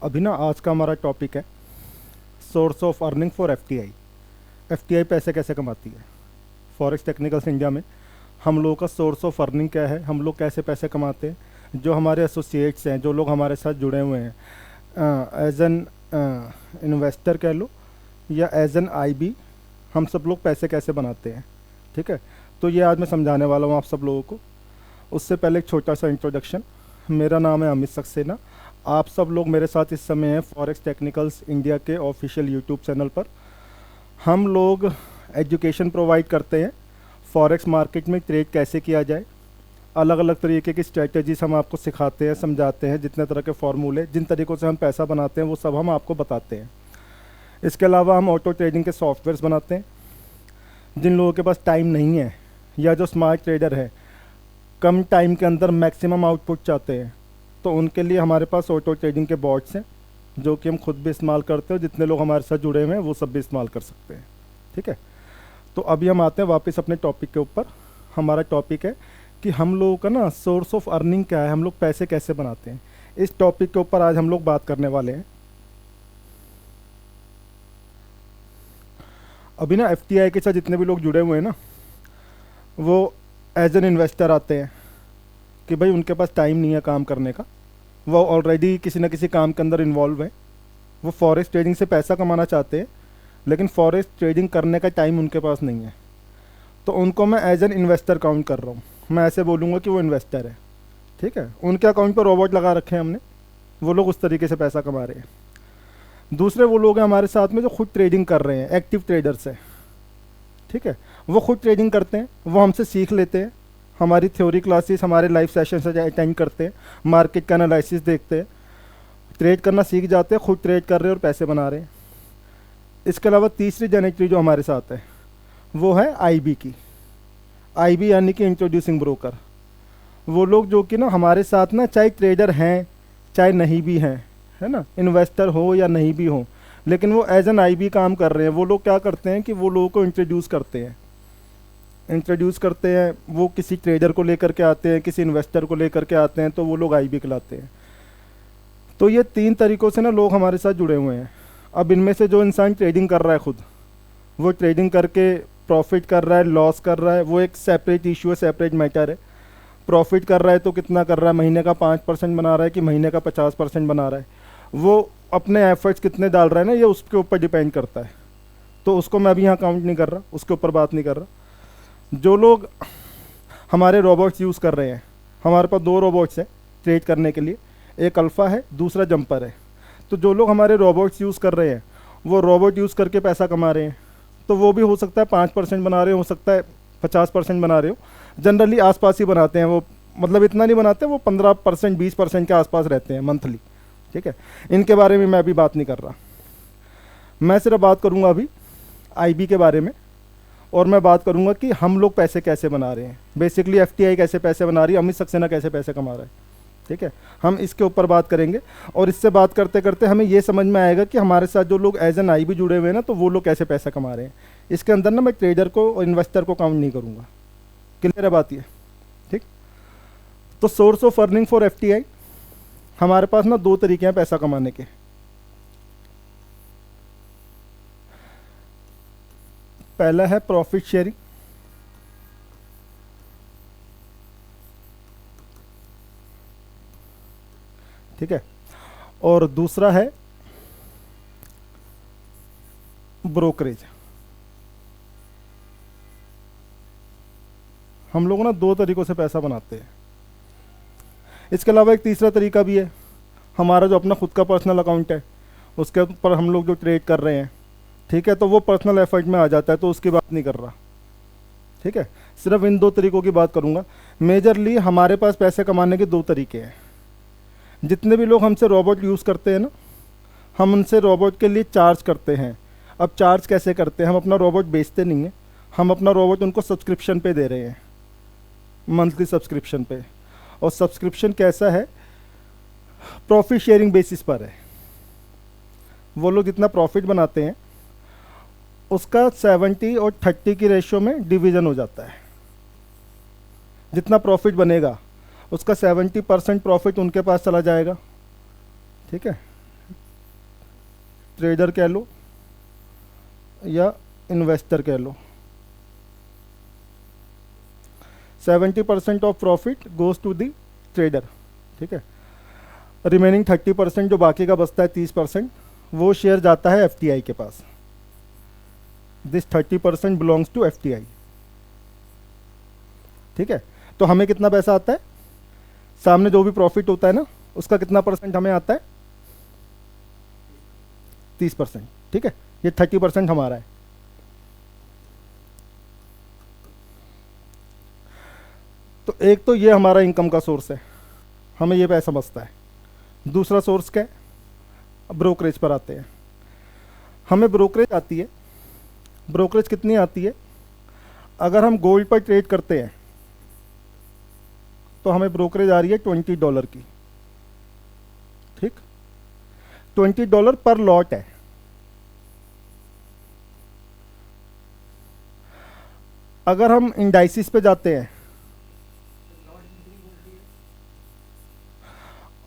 अभी ना आज का हमारा टॉपिक है source of earning for FTI. FTI पैसे कैसे कमाती है। फॉरेक्स टेक्निकल्स इंडिया में हम लोगों का सोर्स ऑफ अर्निंग क्या है, हम लोग कैसे पैसे कमाते हैं। जो हमारे एसोसिएट्स हैं, जो लोग हमारे साथ जुड़े हुए हैं एज एन इन्वेस्टर कह लो या एज एन आईबी, हम सब लोग पैसे कैसे बनाते हैं। ठीक है, तो ये आज मैं समझाने वाला हूँ आप सब लोगों को। उससे पहले एक छोटा सा इंट्रोडक्शन। मेरा नाम है अमित सक्सेना। आप सब लोग मेरे साथ इस समय हैं फॉरेक्स टेक्निकल्स इंडिया के ऑफिशियल यूट्यूब चैनल पर। हम लोग एजुकेशन प्रोवाइड करते हैं, फॉरेक्स मार्केट में ट्रेड कैसे किया जाए। अलग अलग तरीके की स्ट्रेटजीज हम आपको सिखाते हैं, समझाते हैं। जितने तरह के फार्मूले, जिन तरीक़ों से हम पैसा बनाते हैं, वो सब हम आपको बताते हैं। इसके अलावा हम ऑटो ट्रेडिंग के सॉफ्टवेयर्स बनाते हैं। जिन लोगों के पास टाइम नहीं है या जो स्मार्ट ट्रेडर है, कम टाइम के अंदर मैक्सिमम आउटपुट चाहते हैं, तो उनके लिए हमारे पास ऑटो ट्रेडिंग के बॉट्स हैं, जो कि हम खुद भी इस्तेमाल करते हैं। जितने लोग हमारे साथ जुड़े हुए हैं वो सब भी इस्तेमाल कर सकते हैं। ठीक है, तो अभी हम आते हैं वापस अपने टॉपिक के ऊपर। हमारा टॉपिक है कि हम लोगों का ना सोर्स ऑफ अर्निंग क्या है, हम लोग पैसे कैसे बनाते हैं। इस टॉपिक के ऊपर आज हम लोग बात करने वाले हैं। अभी ना एफटीआई के साथ जितने भी लोग जुड़े हुए हैं ना, वो एज एन इन्वेस्टर आते हैं कि भाई उनके पास टाइम नहीं है काम करने का, वो ऑलरेडी किसी न किसी काम के अंदर इन्वॉल्व है। वो फॉरेक्स ट्रेडिंग से पैसा कमाना चाहते हैं, लेकिन फॉरेक्स ट्रेडिंग करने का टाइम उनके पास नहीं है। तो उनको मैं एज एन इन्वेस्टर काउंट कर रहा हूँ। मैं ऐसे बोलूँगा कि वो इन्वेस्टर है। ठीक है, उनके अकाउंट पर रोबोट लगा रखे हैं हमने, वो लोग उस तरीके से पैसा कमा रहे हैं। दूसरे वो लोग हैं हमारे साथ में जो खुद ट्रेडिंग कर रहे हैं, एक्टिव ट्रेडर्स हैं। ठीक है, वो खुद ट्रेडिंग करते हैं, वो हमसे सीख लेते हैं, हमारी थ्योरी क्लासेस, हमारे लाइव सेशन से अटेंड करते हैं, मार्केट का एनालिसिस देखते हैं, ट्रेड करना सीख जाते हैं, खुद ट्रेड कर रहे हैं और पैसे बना रहे हैं। इसके अलावा तीसरी जनरेटरी जो हमारे साथ है वो है आईबी की। आईबी यानी कि इंट्रोड्यूसिंग ब्रोकर। वो लोग जो कि ना हमारे साथ ना चाहे ट्रेडर हैं चाहे नहीं भी हैं, है ना, इन्वेस्टर हो या नहीं भी हो, लेकिन वो एज एन आईबी काम कर रहे हैं। वो लोग क्या करते हैं कि वो लोगों को इंट्रोड्यूस करते हैं। वो किसी ट्रेडर को लेकर के आते हैं, किसी इन्वेस्टर को लेकर के आते हैं, तो वो लोग आईबी कहलाते हैं। तो ये तीन तरीक़ों से ना लोग हमारे साथ जुड़े हुए हैं। अब इनमें से जो इंसान ट्रेडिंग कर रहा है खुद, वो ट्रेडिंग करके प्रॉफिट कर रहा है, लॉस कर रहा है, वो एक सेपरेट इशू है, सेपरेट मैटर है। प्रॉफिट कर रहा है तो कितना कर रहा है, महीने का 5% बना रहा है कि महीने का 50% बना रहा है, वो अपने एफर्ट्स कितने डाल रहा है ना, ये उसके ऊपर डिपेंड करता है। तो उसको मैं अभी यहाँ काउंट नहीं कर रहा, उसके ऊपर बात नहीं कर रहा। जो लोग हमारे रोबोट्स यूज़ कर रहे हैं, हमारे पास 2 रोबोट्स हैं ट्रेड करने के लिए, एक अल्फ़ा है, दूसरा जंपर है। तो जो लोग हमारे रोबोट्स यूज़ कर रहे हैं, वो रोबोट यूज़ करके पैसा कमा रहे हैं। तो वो भी हो सकता है 5% बना रहे हो सकता है 50% बना रहे हो। जनरली आसपास ही बनाते हैं वो, मतलब इतना नहीं बनाते, वो 15% 20% के आसपास रहते हैं मंथली। ठीक है, इनके बारे में मैं अभी बात नहीं कर रहा। मैं सिर्फ बात करूंगा अभी आईबी के बारे में, और मैं बात करूंगा कि हम लोग पैसे कैसे बना रहे हैं। बेसिकली एफटीआई कैसे पैसे बना रही है, अमित सक्सेना कैसे पैसे कमा रहा है। ठीक है, हम इसके ऊपर बात करेंगे। और इससे बात करते करते हमें ये समझ में आएगा कि हमारे साथ जो लोग एज एन आईबी जुड़े हुए हैं ना, तो वो लोग कैसे पैसा कमा रहे हैं। इसके अंदर ना मैं ट्रेडर को और इन्वेस्टर को काउंट नहीं करूँगा। क्लियर है बात ये। ठीक, तो source of earning for FTI, हमारे पास ना 2 तरीके हैं पैसा कमाने के। पहला है प्रॉफिट शेयरिंग, ठीक है, और दूसरा है ब्रोकरेज। हम लोग ना 2 तरीक़ों से पैसा बनाते हैं। इसके अलावा एक तीसरा तरीका भी है, हमारा जो अपना खुद का पर्सनल अकाउंट है, उसके ऊपर हम लोग जो ट्रेड कर रहे हैं। ठीक है, तो वो पर्सनल एफर्ट में आ जाता है, तो उसकी बात नहीं कर रहा। ठीक है, सिर्फ इन 2 तरीक़ों की बात करूँगा। मेजरली हमारे पास पैसे कमाने के 2 तरीके हैं। जितने भी लोग हमसे रोबोट यूज़ करते हैं ना, हम उनसे रोबोट के लिए चार्ज करते हैं। अब चार्ज कैसे करते हैं, हम अपना रोबोट बेचते नहीं हैं, हम अपना रोबोट उनको सब्सक्रिप्शन पे दे रहे हैं, मंथली सब्सक्रिप्शन पे। और सब्सक्रिप्शन कैसा है, प्रॉफिट शेयरिंग बेसिस पर है। वो लोग जितना प्रॉफिट बनाते हैं उसका 70 और 30 की रेशियो में डिवीज़न हो जाता है। जितना प्रॉफिट बनेगा उसका 70% प्रॉफिट उनके पास चला जाएगा। ठीक है, ट्रेडर कह लो या इन्वेस्टर कह लो, 70% of profit goes to the trader, ठीक है। रिमेनिंग 30% जो बाकी का बचता है 30%, वो शेयर जाता है एफटीआई के पास। दिस 30% बिलोंग्स टू एफटीआई, ठीक है। तो हमें कितना पैसा आता है, सामने जो भी प्रॉफिट होता है ना, उसका कितना परसेंट हमें आता है, 30%, ठीक है। ये 30% हमारा है। तो एक तो ये हमारा इनकम का सोर्स है, हमें ये पैसा बचता है। दूसरा सोर्स क्या है, ब्रोकरेज पर आते हैं। हमें ब्रोकरेज आती है, ब्रोकरेज कितनी आती है, अगर हम गोल्ड पर ट्रेड करते हैं तो हमें ब्रोकरेज आ रही है $20 की, ठीक, $20 पर लॉट है। अगर हम इंडाइसिस पे जाते हैं,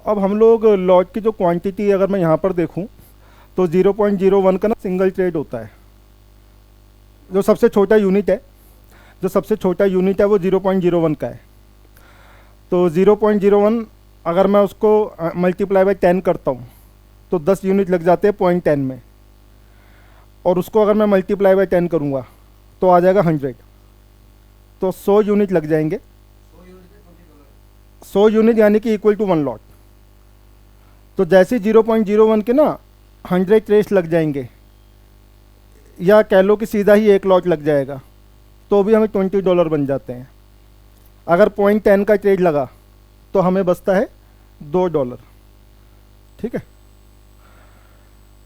अब हम लोग लॉट की जो क्वांटिटी अगर मैं यहाँ पर देखूँ तो 0.01 का ना सिंगल ट्रेड होता है। जो सबसे छोटा यूनिट है, जो सबसे छोटा यूनिट है वो 0.01 का है। तो 0.01 अगर मैं उसको मल्टीप्लाई बाय 10 करता हूँ तो 10 यूनिट लग जाते हैं 0.10 में, और उसको अगर मैं मल्टीप्लाई बाय 10 करूँगा तो आ जाएगा 100, तो 100 यूनिट लग जाएंगे। 100 यूनिट यानी कि इक्वल टू 1 लॉट। तो जैसे 0.01 के ना 100 ट्रेस लग जाएंगे, या कह लो कि सीधा ही 1 लॉट लग जाएगा, तो भी हमें $20 बन जाते हैं। अगर 0.10 का ट्रेड लगा तो हमें बचता है $2, ठीक है।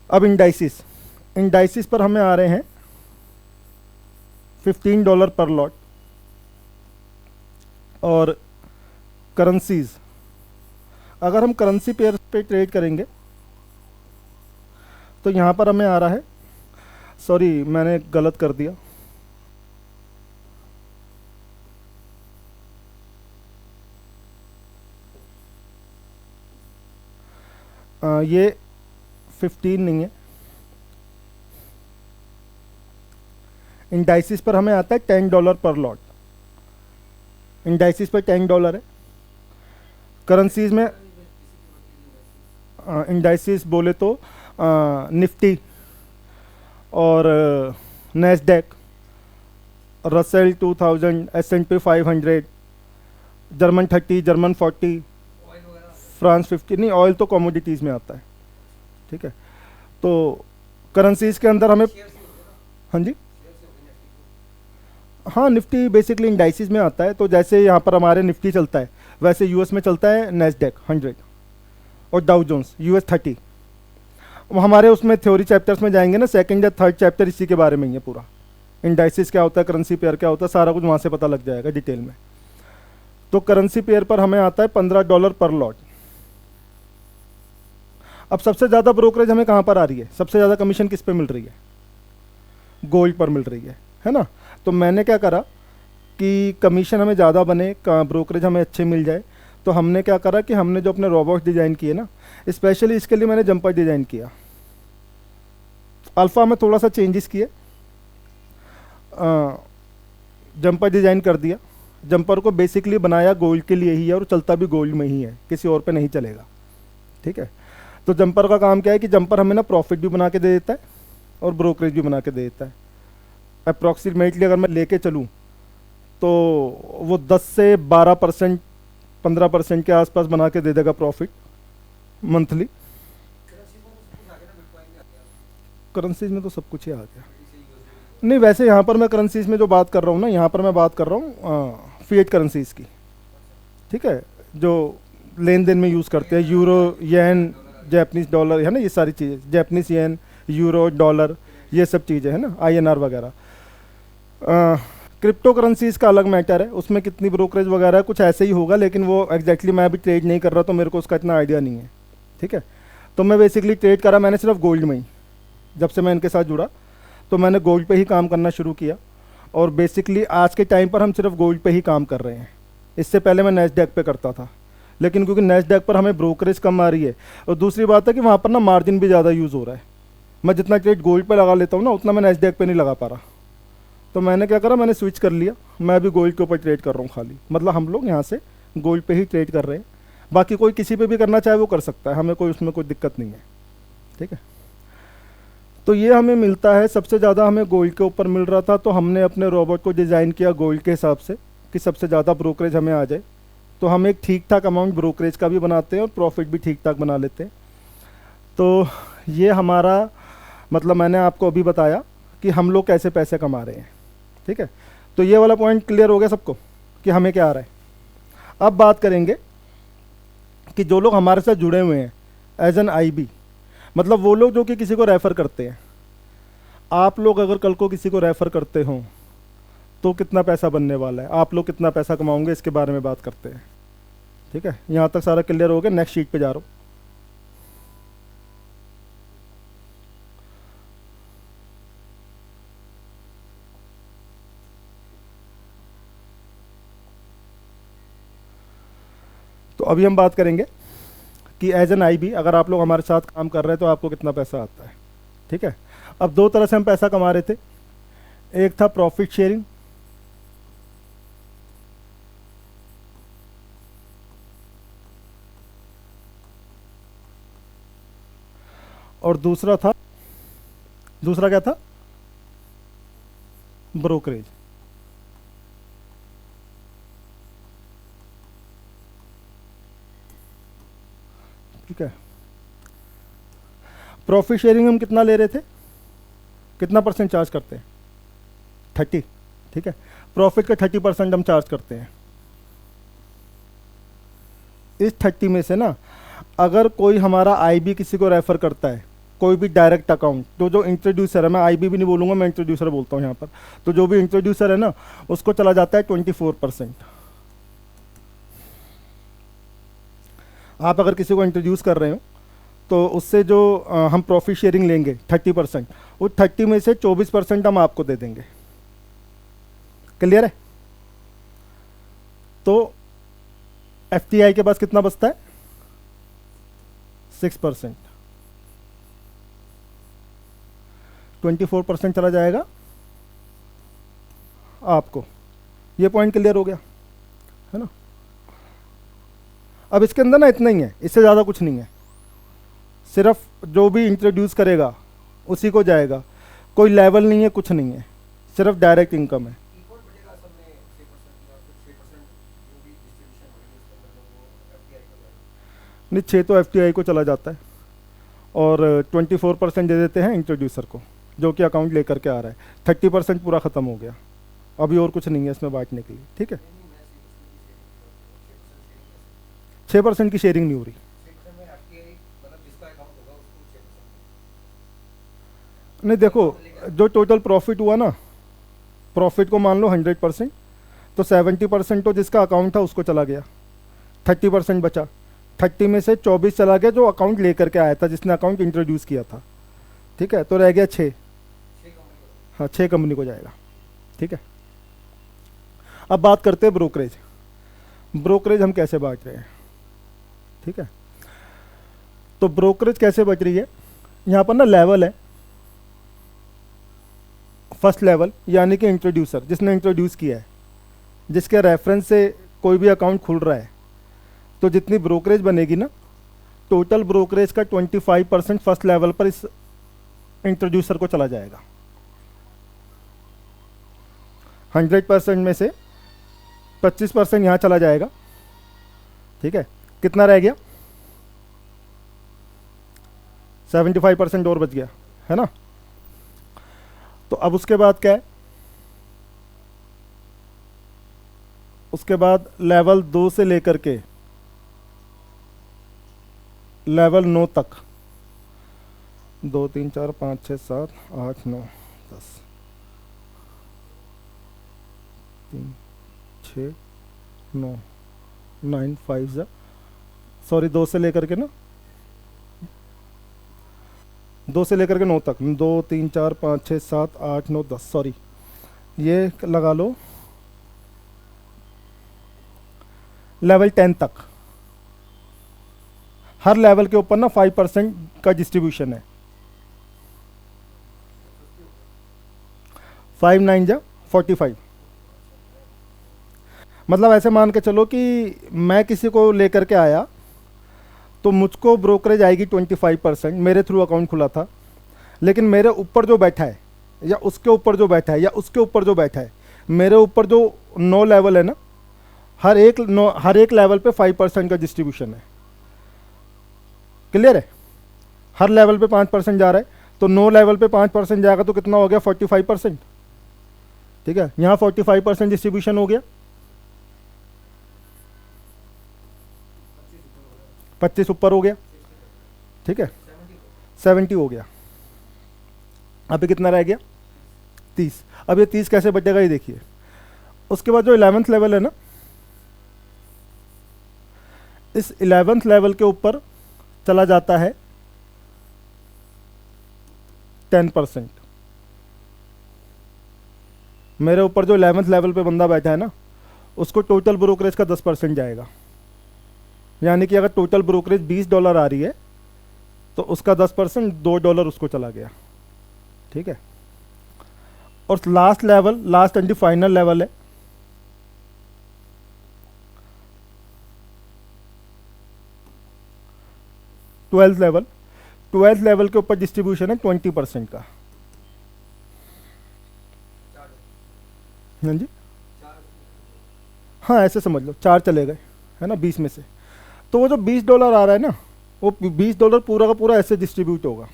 अब इंडाइसिस, इंडाइसिस पर हमें आ रहे हैं $15 पर लॉट। और करेंसीज, अगर हम करेंसी पेयर पे ट्रेड करेंगे तो यहाँ पर हमें आ रहा है, सॉरी मैंने गलत कर दिया, ये 15 नहीं है। इंडाइसिस पर हमें आता है $10 पर लॉट, इंडाइसिस पर $10 है। करेंसीज में इंडाइसिस बोले तो निफ्टी और Nasdaq, Russell 2000, S&P 500, German 30, German 40, France 50, नहीं ऑयल तो कमोडिटीज़ में आता है, ठीक है। तो करेंसीज के अंदर हमें, हाँ जी, हाँ निफ्टी बेसिकली इंडाइसिस में आता है। तो जैसे यहाँ पर हमारे निफ्टी चलता है, वैसे यूएस में चलता है नैस्डैक 100 और डाउ जोन्स US 30। हमारे उसमें थ्योरी चैप्टर्स में जाएंगे ना, सेकंड या थर्ड चैप्टर इसी के बारे में ही है पूरा। इंडाइसिस क्या होता है, करेंसी पेयर क्या होता है, सारा कुछ वहाँ से पता लग जाएगा डिटेल में। तो करेंसी पेयर पर हमें आता है $15 पर लॉट। अब सबसे ज़्यादा ब्रोकरेज हमें कहाँ पर आ रही है, सबसे ज़्यादा कमीशन किस पे मिल रही है, गोल्ड पर मिल रही है ना। तो मैंने क्या करा कि कमीशन हमें ज़्यादा बने, ब्रोकरेज हमें अच्छे मिल जाए, तो हमने क्या करा कि हमने जो अपने रोबोट्स डिज़ाइन किए ना, स्पेशली इसके लिए मैंने जंपर डिज़ाइन किया। अल्फ़ा में थोड़ा सा चेंजेस किए, जंपर डिज़ाइन कर दिया। जंपर को बेसिकली बनाया गोल्ड के लिए ही है और चलता भी गोल्ड में ही है, किसी और पे नहीं चलेगा, ठीक है। तो जंपर का काम क्या है कि जंपर हमें ना प्रॉफिट भी बना के दे देता है और ब्रोकरेज भी बना के दे देता है। अप्रॉक्सीमेटली अगर मैं लेके चलूँ तो वो 10 से 12%, 15% के आसपास बना के दे देगा प्रॉफिट मंथली। करेंसीज में तो सब कुछ ही आ गया। नहीं वैसे यहाँ पर मैं करेंसीज में जो बात कर रहा हूँ ना, यहाँ पर मैं बात कर रहा हूँ फिएट करेंसीज की, ठीक है, जो लेन देन में यूज़ करते हैं, यूरो, येन, जैपनीज डॉलर, है ना, ये सारी चीज़ें, जैपनीज येन, यूरो, डॉलर, ये सब चीज़ें है ना, INR वगैरह। क्रिप्टो करेंसीज का अलग मैटर है, उसमें कितनी ब्रोकरेज वगैरह कुछ ऐसे ही होगा, लेकिन वो एग्जैक्टली मैं अभी ट्रेड नहीं कर रहा तो मेरे को उसका इतना आइडिया नहीं है, ठीक है। तो मैं बेसिकली ट्रेड करा मैंने सिर्फ गोल्ड में ही। जब से मैं इनके साथ जुड़ा तो मैंने गोल्ड पे ही काम करना शुरू किया, और बेसिकली आज के टाइम पर हम सिर्फ गोल्ड पे ही काम कर रहे हैं। इससे पहले मैं नैस्डैक पे करता था, लेकिन क्योंकि नैस्डैक पर हमें ब्रोकरेज कम आ रही है, और दूसरी बात है कि वहाँ पर ना मार्जिन भी ज़्यादा यूज़ हो रहा है। मैं जितना ट्रेड गोल्ड पे लगा लेता हूँ ना उतना मैं नैस्डैक पे नहीं लगा पा रहा। तो मैंने क्या करा, मैंने स्विच कर लिया, मैं अभी गोल्ड के ऊपर ट्रेड कर रहा हूँ खाली। मतलब हम लोग यहाँ से गोल्ड पे ही ट्रेड कर रहे हैं, बाकी कोई किसी पे भी करना चाहे वो कर सकता है, हमें कोई उसमें कोई दिक्कत नहीं है। ठीक है, तो ये हमें मिलता है सबसे ज़्यादा हमें गोल्ड के ऊपर मिल रहा था, तो हमने अपने रोबोट को डिज़ाइन किया गोल्ड के हिसाब से कि सबसे ज़्यादा ब्रोकरेज हमें आ जाए। तो हम एक ठीक ठाक अमाउंट ब्रोकरेज का भी बनाते हैं और प्रॉफिट भी ठीक ठाक बना लेते हैं। तो ये हमारा मतलब मैंने आपको अभी बताया कि हम लोग कैसे पैसे कमा रहे हैं। ठीक है, तो ये वाला पॉइंट क्लियर हो गया सबको कि हमें क्या आ रहा है। अब बात करेंगे कि जो लोग हमारे साथ जुड़े हुए हैं एज एन आईबी, मतलब वो लोग जो कि किसी को रेफ़र करते हैं। आप लोग अगर कल को किसी को रेफ़र करते हो तो कितना पैसा बनने वाला है, आप लोग कितना पैसा कमाओगे, इसके बारे में बात करते हैं। ठीक है, यहाँ तक सारा क्लियर हो गया। नेक्स्ट शीट पे जा रहा हूँ। तो अभी हम बात करेंगे कि एज एन आईबी अगर आप लोग हमारे साथ काम कर रहे हैं तो आपको कितना पैसा आता है। ठीक है, अब दो तरह से हम पैसा कमा रहे थे, एक था प्रॉफिट शेयरिंग और दूसरा क्या था, ब्रोकरेज। ठीक है, प्रॉफिट शेयरिंग हम कितना ले रहे थे, कितना परसेंट चार्ज करते हैं, 30। ठीक है, प्रॉफिट का 30% हम चार्ज करते हैं। इस 30 में से ना अगर कोई हमारा आईबी किसी को रेफ़र करता है, कोई भी डायरेक्ट अकाउंट, तो जो इंट्रोड्यूसर है, मैं आईबी भी नहीं बोलूँगा, मैं इंट्रोड्यूसर बोलता हूँ यहाँ पर, तो जो भी इंट्रोड्यूसर है ना उसको चला जाता है 24%। आप अगर किसी को इंट्रोड्यूस कर रहे हो तो उससे जो हम प्रॉफिट शेयरिंग लेंगे 30%, उस 30 में से 24% हम आपको दे देंगे। क्लियर है? तो एफटीआई के पास कितना बचता है, 6%, 24% चला जाएगा आपको। ये पॉइंट क्लियर हो गया है ना? अब इसके अंदर ना इतना ही है, इससे ज़्यादा कुछ नहीं है, सिर्फ जो भी इंट्रोड्यूस करेगा उसी को जाएगा, कोई लेवल नहीं है, कुछ नहीं है, सिर्फ डायरेक्ट इनकम है। नहीं, 6 तो एफटीआई को चला जाता है और 24% दे देते हैं इंट्रोड्यूसर को जो कि अकाउंट लेकर के आ रहा है। 30% पूरा ख़त्म हो गया, अभी और कुछ नहीं है इसमें बांटने के लिए। ठीक है, 6% की शेयरिंग नहीं हो रही। नहीं देखो, जो टोटल प्रॉफिट हुआ ना, प्रॉफिट को मान लो 100%, तो 70% तो जिसका अकाउंट था उसको चला गया, 30% बचा। 30 में से 24 चला गया जो अकाउंट लेकर के आया था, जिसने अकाउंट इंट्रोड्यूस किया था। ठीक है, तो रह गया 6। हाँ, 6 कंपनी को जाएगा। ठीक है, अब बात करते हैं ब्रोकरेज। ब्रोकरेज हम कैसे बांट रहे हैं। ठीक है, तो ब्रोकरेज कैसे बच रही है, यहाँ पर ना लेवल है। फर्स्ट लेवल यानी कि इंट्रोड्यूसर, जिसने इंट्रोड्यूस किया है, जिसके रेफरेंस से कोई भी अकाउंट खुल रहा है, तो जितनी ब्रोकरेज बनेगी ना, टोटल ब्रोकरेज का 25% फर्स्ट लेवल पर इस इंट्रोड्यूसर को चला जाएगा। 100% में से 25% यहाँ चला जाएगा। ठीक है, कितना रह गया, 75% और बच गया है ना। तो अब उसके बाद क्या है, उसके बाद लेवल 2 से लेकर के लेवल 9 तक, 2 3 4 5 6 7 8 9 10, 3 6 9 9 5 सॉरी 2 से लेकर के ना, 2 से लेकर के 9 तक, 2 3 4 5 6 7 8 9 10, सॉरी ये लगा लो लेवल 10 तक। हर लेवल के ऊपर ना 5% का डिस्ट्रीब्यूशन है। 5 9 जा 45। मतलब ऐसे मान के चलो कि मैं किसी को लेकर के आया तो मुझको ब्रोकरेज आएगी 25%, मेरे थ्रू अकाउंट खुला था। लेकिन मेरे ऊपर जो बैठा है या उसके ऊपर जो बैठा है या उसके ऊपर जो बैठा है, मेरे ऊपर जो 9 लेवल है ना, हर एक लेवल पे 5% का डिस्ट्रीब्यूशन है। क्लियर है? हर लेवल पे 5% जा रहा है, तो 9 लेवल पे 5% जाएगा तो कितना हो गया? 45%। ठीक है, यहाँ 45% डिस्ट्रीब्यूशन हो गया, 25 ऊपर हो गया। ठीक है, 70 हो गया। अभी कितना रह गया? 30। अब ये 30 कैसे बचेगा ये देखिए। उसके बाद जो 11th लेवल है ना, इस 11th लेवल के ऊपर चला जाता है 10%। मेरे ऊपर जो 11th लेवल पे बंदा बैठा है ना, उसको टोटल ब्रोकरेज का 10% जाएगा। यानी कि अगर टोटल ब्रोकरेज $20 आ रही है तो उसका 10% $2 उसको चला गया। ठीक है, और last level, last and final level है ट्वेल्थ लेवल के ऊपर डिस्ट्रीब्यूशन है 20% का। हाँ जी, हाँ ऐसे समझ लो 4 चले गए है ना 20 में से। तो वो जो $20 आ रहा है ना, वो $20 पूरा का पूरा ऐसे डिस्ट्रीब्यूट होगा।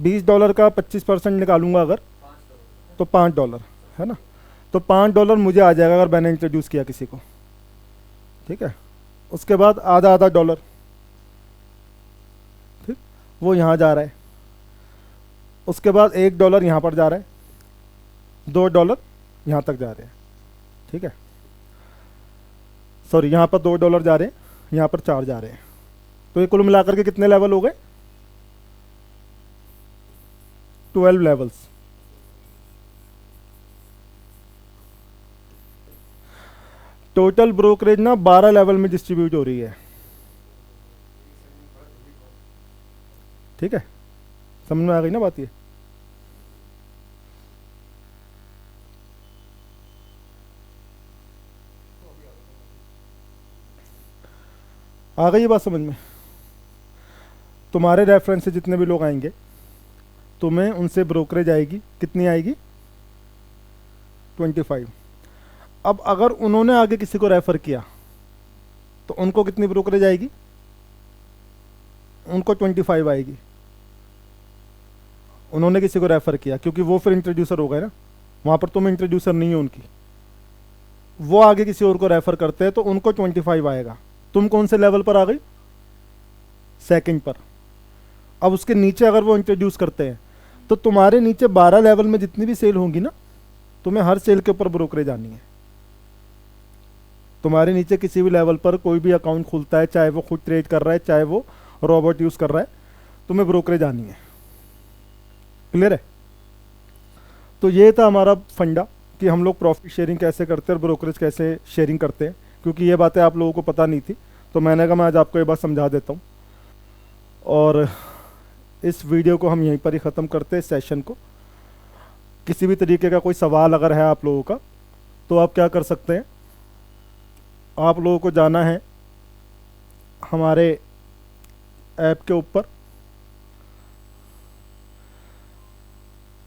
$20 का 25% निकालूंगा अगर, तो $5 है ना। तो $5 मुझे आ जाएगा अगर मैंने इंट्रोड्यूस किया किसी को। ठीक है, उसके बाद आधा आधा डॉलर, ठीक, वो यहाँ जा रहा है। उसके बाद $1 यहाँ पर जा रहा है, $2 यहाँ तक जा रहे हैं। ठीक है, सॉरी, यहाँ पर $2 जा रहे हैं, यहाँ पर 4 जा रहे हैं। तो ये कुल मिलाकर के कितने लेवल हो गए? 12 लेवल्स। टोटल ब्रोकरेज ना 12 लेवल में डिस्ट्रीब्यूट हो रही है। ठीक है, समझ में आ गई ना बात? ये आ गई ये बात समझ में? तुम्हारे रेफरेंस से जितने भी लोग आएंगे, तुम्हें उनसे ब्रोकरेज आएगी, कितनी आएगी? 25। अब अगर उन्होंने आगे किसी को रेफ़र किया तो उनको कितनी ब्रोकरेज आएगी? उनको 25 आएगी। उन्होंने किसी को रेफ़र किया, क्योंकि वो फिर इंट्रोड्यूसर हो गए ना, वहाँ पर तुम इंट्रोड्यूसर नहीं हो उनकी। वो आगे किसी और को रेफ़र करते हैं तो उनको 25 आएगा। तुम कौन से लेवल पर आ गई? सेकंड पर। अब उसके नीचे अगर वो इंट्रोड्यूस करते हैं तो तुम्हारे नीचे 12 लेवल में जितनी भी सेल होंगी ना, तुम्हें हर सेल के ऊपर ब्रोकरेज आनी है। तुम्हारे नीचे किसी भी लेवल पर कोई भी अकाउंट खुलता है, चाहे वो खुद ट्रेड कर रहा है, चाहे वो रोबोट यूज़ कर रहा है, तुम्हें ब्रोकरेज आनी है। क्लियर है? तो ये था हमारा फंडा कि हम लोग प्रॉफिट शेयरिंग कैसे करते हैं और ब्रोकरेज कैसे शेयरिंग करते हैं, क्योंकि ये बातें आप लोगों को पता नहीं थी, तो मैंने कहा मैं आज आपको ये बात समझा देता हूँ। और इस वीडियो को हम यहीं पर ही ख़त्म करते हैं, सेशन को। किसी भी तरीके का कोई सवाल अगर है आप लोगों का, तो आप क्या कर सकते हैं, आप लोगों को जाना है हमारे ऐप के ऊपर।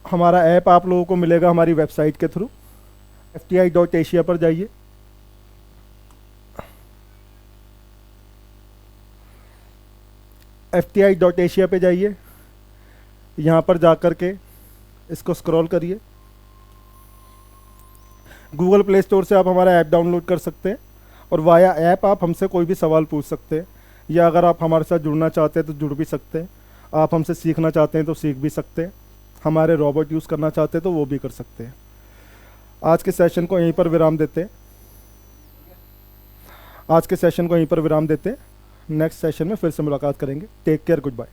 हमारा ऐप आप लोगों को मिलेगा हमारी वेबसाइट के थ्रू, fti.asia पर जाइए। fti.asia पे जाइए, यहाँ पर जाकर के इसको स्क्रॉल करिए। गूगल प्ले स्टोर से आप हमारा ऐप डाउनलोड कर सकते हैं और वाया ऐप आप हमसे कोई भी सवाल पूछ सकते हैं, या अगर आप हमारे साथ जुड़ना चाहते हैं तो जुड़ भी सकते हैं। आप हमसे सीखना चाहते हैं तो सीख भी सकते हैं। हमारे रोबोट यूज़ करना चाहते हैं तो वो भी कर सकते हैं। आज के सेशन को यहीं पर विराम देते हैं। नेक्स्ट सेशन में फिर से मुलाकात करेंगे। Take care, good bye.